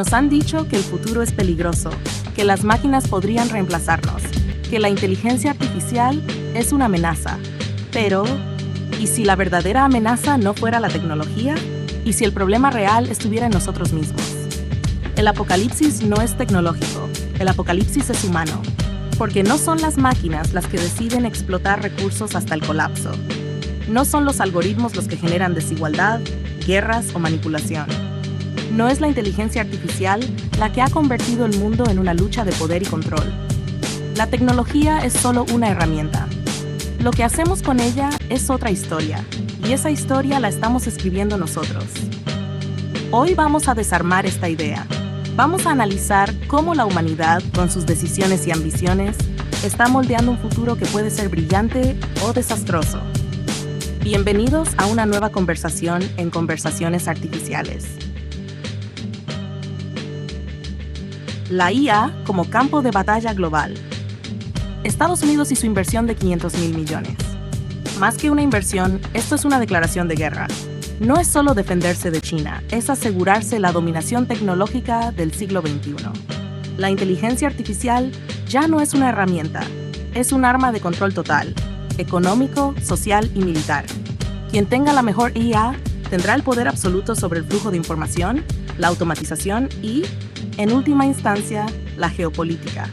Nos han dicho que el futuro es peligroso, que las máquinas podrían reemplazarnos, que la inteligencia artificial es una amenaza. Pero, ¿y si la verdadera amenaza no fuera la tecnología? ¿Y si el problema real estuviera en nosotros mismos? El apocalipsis no es tecnológico, el apocalipsis es humano, porque no son las máquinas las que deciden explotar recursos hasta el colapso. No son los algoritmos los que generan desigualdad, guerras o manipulación. No es la inteligencia artificial la que ha convertido el mundo en una lucha de poder y control. La tecnología es solo una herramienta. Lo que hacemos con ella es otra historia, y esa historia la estamos escribiendo nosotros. Hoy vamos a desarmar esta idea. Vamos a analizar cómo la humanidad, con sus decisiones y ambiciones, está moldeando un futuro que puede ser brillante o desastroso. Bienvenidos a una nueva conversación en Conversaciones Artificiales. La IA como campo de batalla global. Estados Unidos y su inversión de 500.000 millones. Más que una inversión, esto es una declaración de guerra. No es solo defenderse de China, es asegurarse la dominación tecnológica del siglo XXI. La inteligencia artificial ya no es una herramienta, es un arma de control total, económico, social y militar. Quien tenga la mejor IA tendrá el poder absoluto sobre el flujo de información, la automatización y, en última instancia, la geopolítica.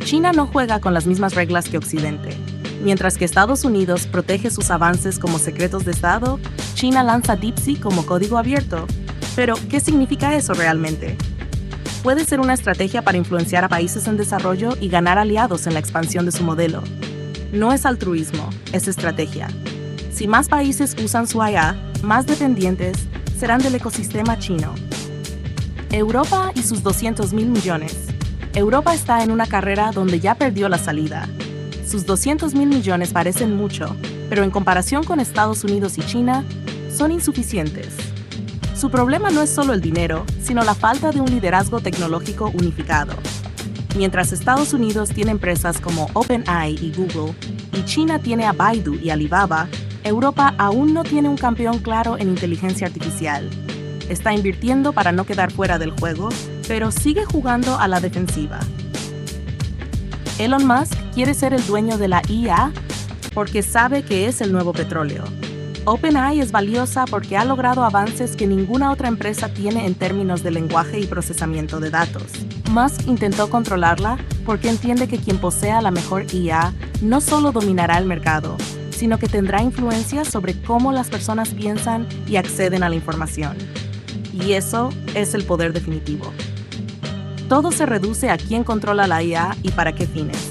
China no juega con las mismas reglas que Occidente. Mientras que Estados Unidos protege sus avances como secretos de Estado, China lanza DeepSeek como código abierto. Pero, ¿qué significa eso realmente? Puede ser una estrategia para influenciar a países en desarrollo y ganar aliados en la expansión de su modelo. No es altruismo, es estrategia. Si más países usan su IA, más dependientes serán del ecosistema chino. Europa y sus 200.000 millones. Europa está en una carrera donde ya perdió la salida. Sus 200.000 millones parecen mucho, pero en comparación con Estados Unidos y China, son insuficientes. Su problema no es solo el dinero, sino la falta de un liderazgo tecnológico unificado. Mientras Estados Unidos tiene empresas como OpenAI y Google, y China tiene a Baidu y Alibaba, Europa aún no tiene un campeón claro en inteligencia artificial. Está invirtiendo para no quedar fuera del juego, pero sigue jugando a la defensiva. Elon Musk quiere ser el dueño de la IA porque sabe que es el nuevo petróleo. OpenAI es valiosa porque ha logrado avances que ninguna otra empresa tiene en términos de lenguaje y procesamiento de datos. Musk intentó controlarla porque entiende que quien posea la mejor IA no solo dominará el mercado, sino que tendrá influencia sobre cómo las personas piensan y acceden a la información. Y eso es el poder definitivo. Todo se reduce a quién controla la IA y para qué fines.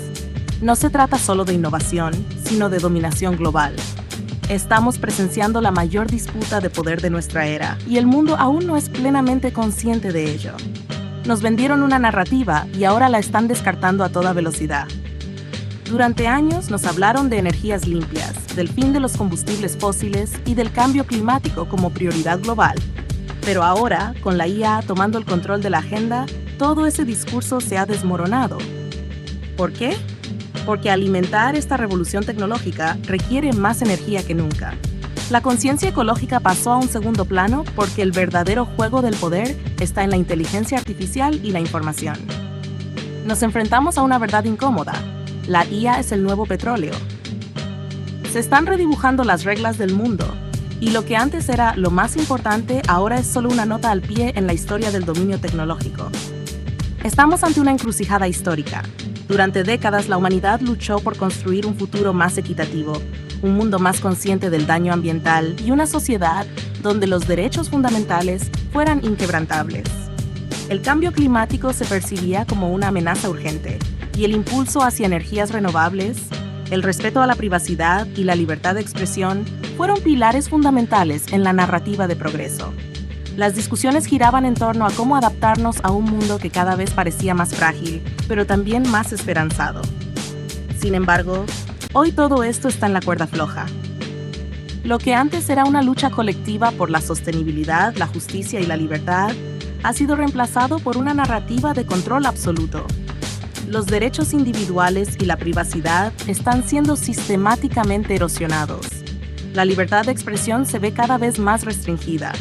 No se trata solo de innovación, sino de dominación global. Estamos presenciando la mayor disputa de poder de nuestra era, y el mundo aún no es plenamente consciente de ello. Nos vendieron una narrativa y ahora la están descartando a toda velocidad. Durante años nos hablaron de energías limpias, del fin de los combustibles fósiles y del cambio climático como prioridad global. Pero ahora, con la IA tomando el control de la agenda, todo ese discurso se ha desmoronado. ¿Por qué? Porque alimentar esta revolución tecnológica requiere más energía que nunca. La conciencia ecológica pasó a un segundo plano porque el verdadero juego del poder está en la inteligencia artificial y la información. Nos enfrentamos a una verdad incómoda. La IA es el nuevo petróleo. Se están redibujando las reglas del mundo, y lo que antes era lo más importante ahora es solo una nota al pie en la historia del dominio tecnológico. Estamos ante una encrucijada histórica. Durante décadas la humanidad luchó por construir un futuro más equitativo, un mundo más consciente del daño ambiental y una sociedad donde los derechos fundamentales fueran inquebrantables. El cambio climático se percibía como una amenaza urgente, y el impulso hacia energías renovables, el respeto a la privacidad y la libertad de expresión fueron pilares fundamentales en la narrativa de progreso. Las discusiones giraban en torno a cómo adaptarnos a un mundo que cada vez parecía más frágil, pero también más esperanzado. Sin embargo, hoy todo esto está en la cuerda floja. Lo que antes era una lucha colectiva por la sostenibilidad, la justicia y la libertad, ha sido reemplazado por una narrativa de control absoluto. Los derechos individuales y la privacidad están siendo sistemáticamente erosionados. La libertad de expresión se ve cada vez más restringida.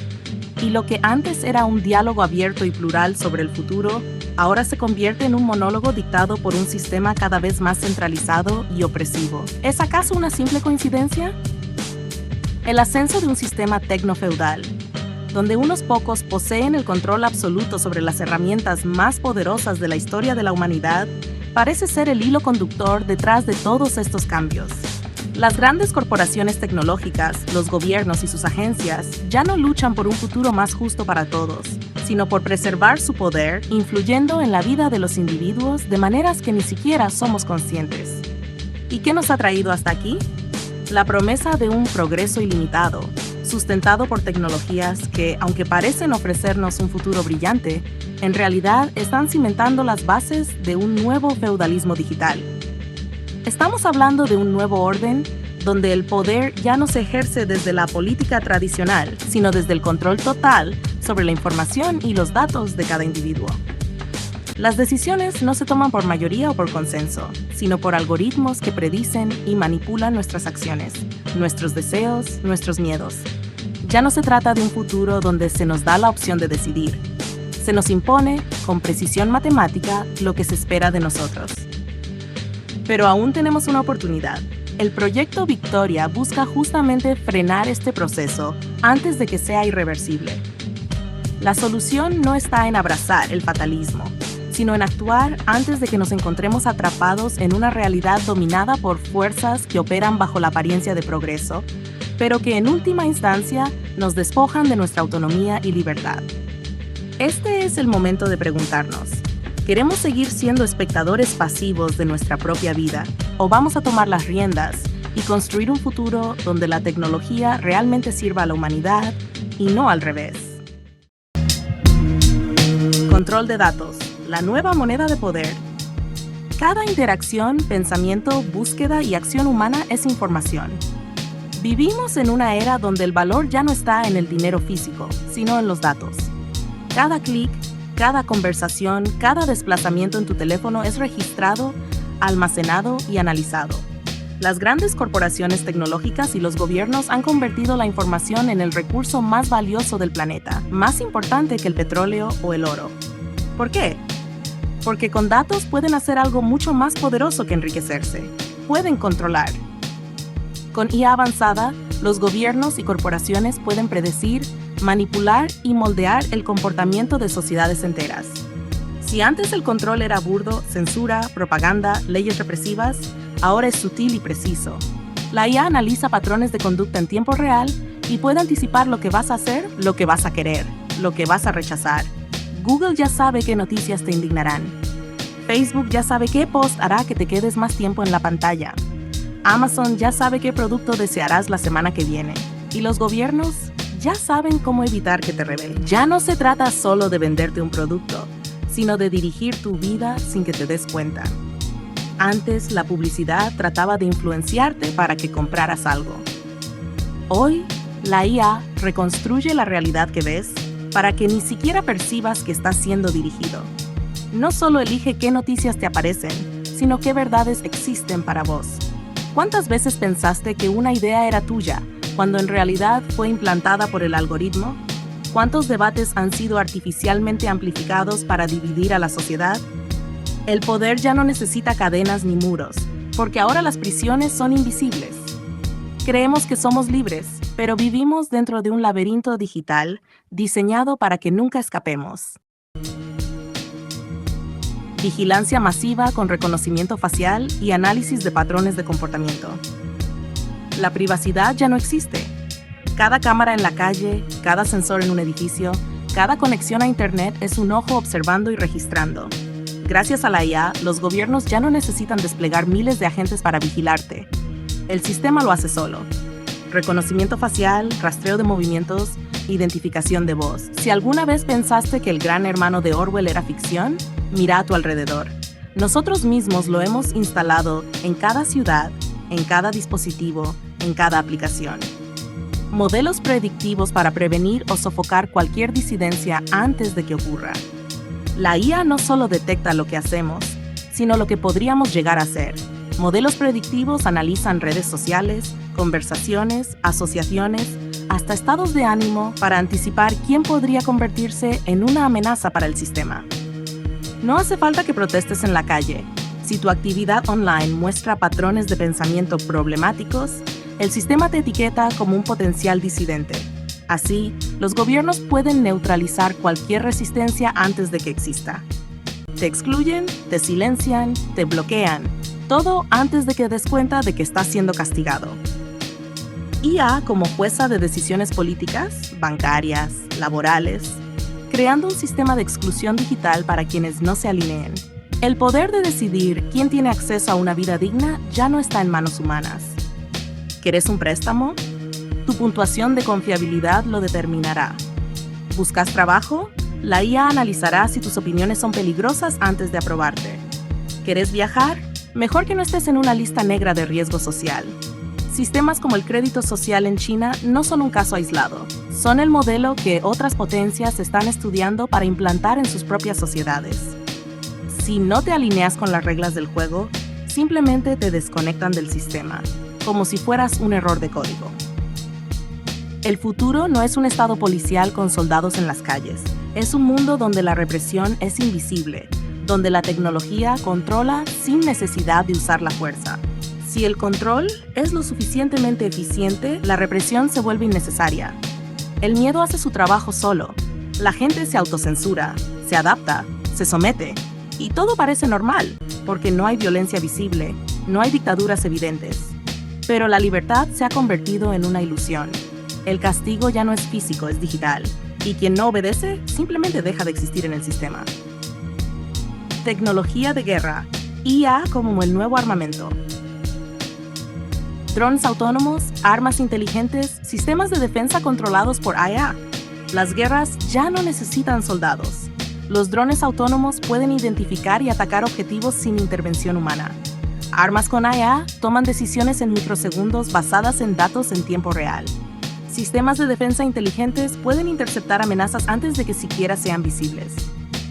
Y lo que antes era un diálogo abierto y plural sobre el futuro, ahora se convierte en un monólogo dictado por un sistema cada vez más centralizado y opresivo. ¿Es acaso una simple coincidencia? El ascenso de un sistema tecnofeudal, donde unos pocos poseen el control absoluto sobre las herramientas más poderosas de la historia de la humanidad, parece ser el hilo conductor detrás de todos estos cambios. Las grandes corporaciones tecnológicas, los gobiernos y sus agencias ya no luchan por un futuro más justo para todos, sino por preservar su poder, influyendo en la vida de los individuos de maneras que ni siquiera somos conscientes. ¿Y qué nos ha traído hasta aquí? La promesa de un progreso ilimitado, sustentado por tecnologías que, aunque parecen ofrecernos un futuro brillante, en realidad están cimentando las bases de un nuevo feudalismo digital. Estamos hablando de un nuevo orden donde el poder ya no se ejerce desde la política tradicional, sino desde el control total sobre la información y los datos de cada individuo. Las decisiones no se toman por mayoría o por consenso, sino por algoritmos que predicen y manipulan nuestras acciones, nuestros deseos, nuestros miedos. Ya no se trata de un futuro donde se nos da la opción de decidir. Se nos impone, con precisión matemática, lo que se espera de nosotros. Pero aún tenemos una oportunidad. El proyecto Victoria busca justamente frenar este proceso antes de que sea irreversible. La solución no está en abrazar el fatalismo, sino en actuar antes de que nos encontremos atrapados en una realidad dominada por fuerzas que operan bajo la apariencia de progreso, pero que en última instancia nos despojan de nuestra autonomía y libertad. Este es el momento de preguntarnos: ¿queremos seguir siendo espectadores pasivos de nuestra propia vida o vamos a tomar las riendas y construir un futuro donde la tecnología realmente sirva a la humanidad y no al revés? Control de datos, la nueva moneda de poder. Cada interacción, pensamiento, búsqueda y acción humana es información. Vivimos en una era donde el valor ya no está en el dinero físico, sino en los datos. Cada clic, cada conversación, cada desplazamiento en tu teléfono es registrado, almacenado y analizado. Las grandes corporaciones tecnológicas y los gobiernos han convertido la información en el recurso más valioso del planeta, más importante que el petróleo o el oro. ¿Por qué? Porque con datos pueden hacer algo mucho más poderoso que enriquecerse. Pueden controlar. Con IA avanzada, los gobiernos y corporaciones pueden predecir, manipular y moldear el comportamiento de sociedades enteras. Si antes el control era burdo, censura, propaganda, leyes represivas, ahora es sutil y preciso. La IA analiza patrones de conducta en tiempo real y puede anticipar lo que vas a hacer, lo que vas a querer, lo que vas a rechazar. Google ya sabe qué noticias te indignarán. Facebook ya sabe qué post hará que te quedes más tiempo en la pantalla. Amazon ya sabe qué producto desearás la semana que viene. Y los gobiernos ya saben cómo evitar que te rebelen. Ya no se trata solo de venderte un producto, sino de dirigir tu vida sin que te des cuenta. Antes, la publicidad trataba de influenciarte para que compraras algo. Hoy, la IA reconstruye la realidad que ves para que ni siquiera percibas que estás siendo dirigido. No solo elige qué noticias te aparecen, sino qué verdades existen para vos. ¿Cuántas veces pensaste que una idea era tuya, cuando en realidad fue implantada por el algoritmo? ¿Cuántos debates han sido artificialmente amplificados para dividir a la sociedad? El poder ya no necesita cadenas ni muros, porque ahora las prisiones son invisibles. Creemos que somos libres, pero vivimos dentro de un laberinto digital diseñado para que nunca escapemos. Vigilancia masiva con reconocimiento facial y análisis de patrones de comportamiento. La privacidad ya no existe. Cada cámara en la calle, cada sensor en un edificio, cada conexión a Internet es un ojo observando y registrando. Gracias a la IA, los gobiernos ya no necesitan desplegar miles de agentes para vigilarte. El sistema lo hace solo. Reconocimiento facial, rastreo de movimientos, identificación de voz. Si alguna vez pensaste que el gran hermano de Orwell era ficción, mira a tu alrededor. Nosotros mismos lo hemos instalado en cada ciudad, en cada dispositivo, en cada aplicación. Modelos predictivos para prevenir o sofocar cualquier disidencia antes de que ocurra. La IA no solo detecta lo que hacemos, sino lo que podríamos llegar a ser. Modelos predictivos analizan redes sociales, conversaciones, asociaciones, hasta estados de ánimo para anticipar quién podría convertirse en una amenaza para el sistema. No hace falta que protestes en la calle. Si tu actividad online muestra patrones de pensamiento problemáticos, el sistema te etiqueta como un potencial disidente. Así, los gobiernos pueden neutralizar cualquier resistencia antes de que exista. Te excluyen, te silencian, te bloquean, todo antes de que des cuenta de que estás siendo castigado. IA como jueza de decisiones políticas, bancarias, laborales, creando un sistema de exclusión digital para quienes no se alineen. El poder de decidir quién tiene acceso a una vida digna ya no está en manos humanas. ¿Quieres un préstamo? Tu puntuación de confiabilidad lo determinará. ¿Buscas trabajo? La IA analizará si tus opiniones son peligrosas antes de aprobarte. ¿Quieres viajar? Mejor que no estés en una lista negra de riesgo social. Sistemas como el crédito social en China no son un caso aislado. Son el modelo que otras potencias están estudiando para implantar en sus propias sociedades. Si no te alineas con las reglas del juego, simplemente te desconectan del sistema, como si fueras un error de código. El futuro no es un estado policial con soldados en las calles. Es un mundo donde la represión es invisible, donde la tecnología controla sin necesidad de usar la fuerza. Si el control es lo suficientemente eficiente, la represión se vuelve innecesaria. El miedo hace su trabajo solo. La gente se autocensura, se adapta, se somete. Y todo parece normal, porque no hay violencia visible, no hay dictaduras evidentes. Pero la libertad se ha convertido en una ilusión. El castigo ya no es físico, es digital. Y quien no obedece, simplemente deja de existir en el sistema. Tecnología de guerra. IA como el nuevo armamento. Drones autónomos, armas inteligentes, sistemas de defensa controlados por IA. Las guerras ya no necesitan soldados. Los drones autónomos pueden identificar y atacar objetivos sin intervención humana. Armas con IA toman decisiones en microsegundos basadas en datos en tiempo real. Sistemas de defensa inteligentes pueden interceptar amenazas antes de que siquiera sean visibles.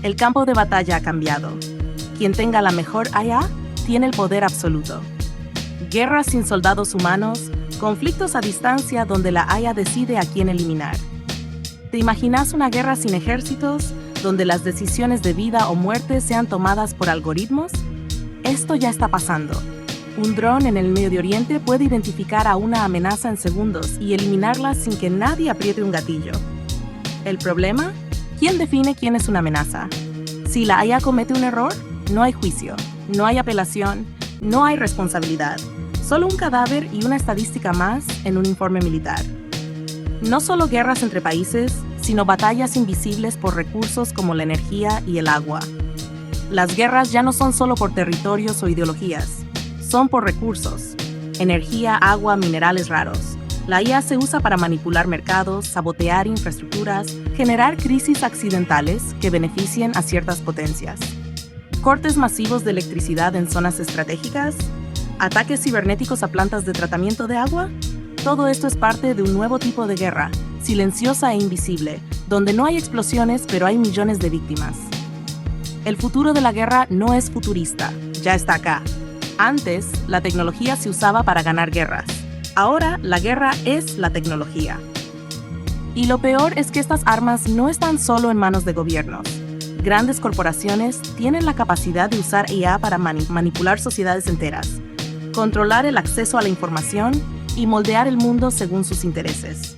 El campo de batalla ha cambiado. Quien tenga la mejor IA tiene el poder absoluto. Guerras sin soldados humanos, conflictos a distancia donde la IA decide a quién eliminar. ¿Te imaginas una guerra sin ejércitos, donde las decisiones de vida o muerte sean tomadas por algoritmos? Esto ya está pasando. Un dron en el Medio Oriente puede identificar a una amenaza en segundos y eliminarla sin que nadie apriete un gatillo. ¿El problema? ¿Quién define quién es una amenaza? Si la IA comete un error, no hay juicio, no hay apelación, no hay responsabilidad. Solo un cadáver y una estadística más en un informe militar. No solo guerras entre países, sino batallas invisibles por recursos como la energía y el agua. Las guerras ya no son solo por territorios o ideologías, son por recursos. Energía, agua, minerales raros. La IA se usa para manipular mercados, sabotear infraestructuras, generar crisis accidentales que beneficien a ciertas potencias. Cortes masivos de electricidad en zonas estratégicas, ataques cibernéticos a plantas de tratamiento de agua. Todo esto es parte de un nuevo tipo de guerra, silenciosa e invisible, donde no hay explosiones pero hay millones de víctimas. El futuro de la guerra no es futurista, ya está acá. Antes, la tecnología se usaba para ganar guerras. Ahora, la guerra es la tecnología. Y lo peor es que estas armas no están solo en manos de gobiernos. Grandes corporaciones tienen la capacidad de usar IA para manipular sociedades enteras, controlar el acceso a la información y moldear el mundo según sus intereses.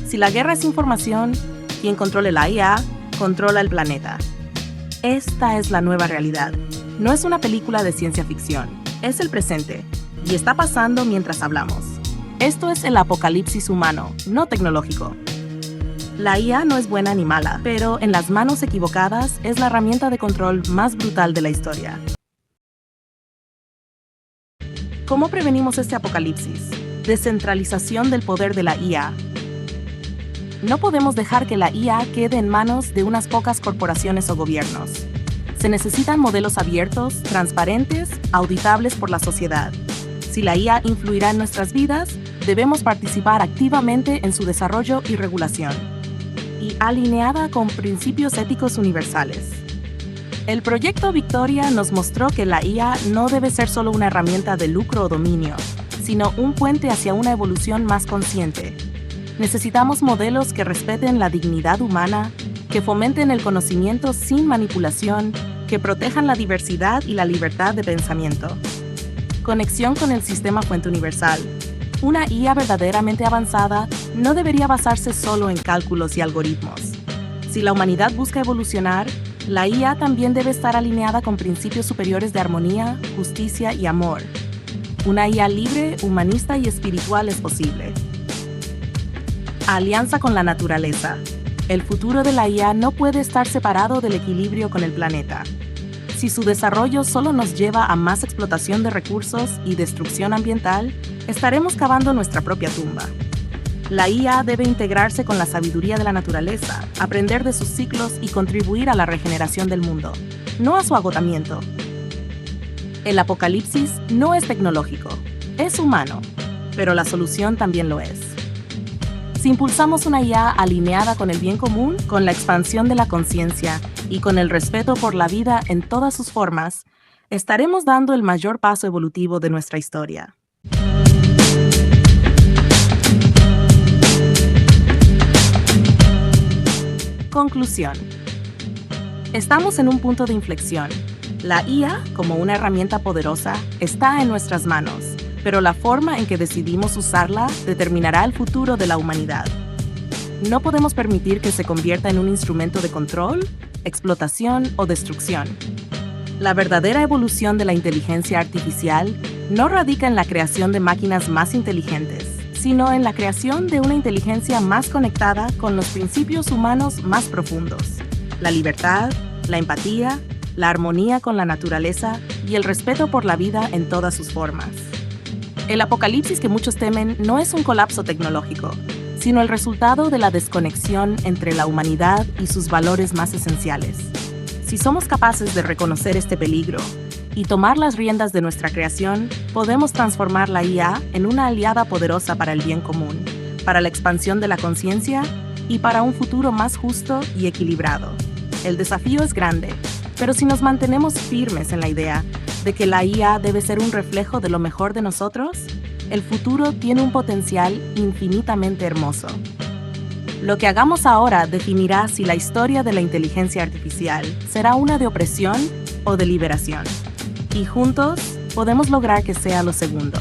Si la guerra es información, quien controle la IA, controla el planeta. Esta es la nueva realidad. No es una película de ciencia ficción, es el presente, y está pasando mientras hablamos. Esto es el apocalipsis humano, no tecnológico. La IA no es buena ni mala, pero en las manos equivocadas es la herramienta de control más brutal de la historia. ¿Cómo prevenimos este apocalipsis? Descentralización del poder de la IA. No podemos dejar que la IA quede en manos de unas pocas corporaciones o gobiernos. Se necesitan modelos abiertos, transparentes, auditables por la sociedad. Si la IA influirá en nuestras vidas, debemos participar activamente en su desarrollo y regulación, y alineada con principios éticos universales. El proyecto Victoria nos mostró que la IA no debe ser solo una herramienta de lucro o dominio, sino un puente hacia una evolución más consciente. Necesitamos modelos que respeten la dignidad humana, que fomenten el conocimiento sin manipulación, que protejan la diversidad y la libertad de pensamiento. Conexión con el sistema fuente universal. Una IA verdaderamente avanzada no debería basarse solo en cálculos y algoritmos. Si la humanidad busca evolucionar, la IA también debe estar alineada con principios superiores de armonía, justicia y amor. Una IA libre, humanista y espiritual es posible. Alianza con la naturaleza. El futuro de la IA no puede estar separado del equilibrio con el planeta. Si su desarrollo solo nos lleva a más explotación de recursos y destrucción ambiental, estaremos cavando nuestra propia tumba. La IA debe integrarse con la sabiduría de la naturaleza, aprender de sus ciclos y contribuir a la regeneración del mundo, no a su agotamiento. El apocalipsis no es tecnológico, es humano, pero la solución también lo es. Si impulsamos una IA alineada con el bien común, con la expansión de la conciencia y con el respeto por la vida en todas sus formas, estaremos dando el mayor paso evolutivo de nuestra historia. Conclusión. Estamos en un punto de inflexión. La IA, como una herramienta poderosa, está en nuestras manos, pero la forma en que decidimos usarla determinará el futuro de la humanidad. No podemos permitir que se convierta en un instrumento de control, explotación o destrucción. La verdadera evolución de la inteligencia artificial no radica en la creación de máquinas más inteligentes, sino en la creación de una inteligencia más conectada con los principios humanos más profundos: la libertad, la empatía, la armonía con la naturaleza y el respeto por la vida en todas sus formas. El apocalipsis que muchos temen no es un colapso tecnológico, sino el resultado de la desconexión entre la humanidad y sus valores más esenciales. Si somos capaces de reconocer este peligro y tomar las riendas de nuestra creación, podemos transformar la IA en una aliada poderosa para el bien común, para la expansión de la conciencia y para un futuro más justo y equilibrado. El desafío es grande, pero si nos mantenemos firmes en la idea de que la IA debe ser un reflejo de lo mejor de nosotros, el futuro tiene un potencial infinitamente hermoso. Lo que hagamos ahora definirá si la historia de la inteligencia artificial será una de opresión o de liberación. Y juntos podemos lograr que sea lo segundo.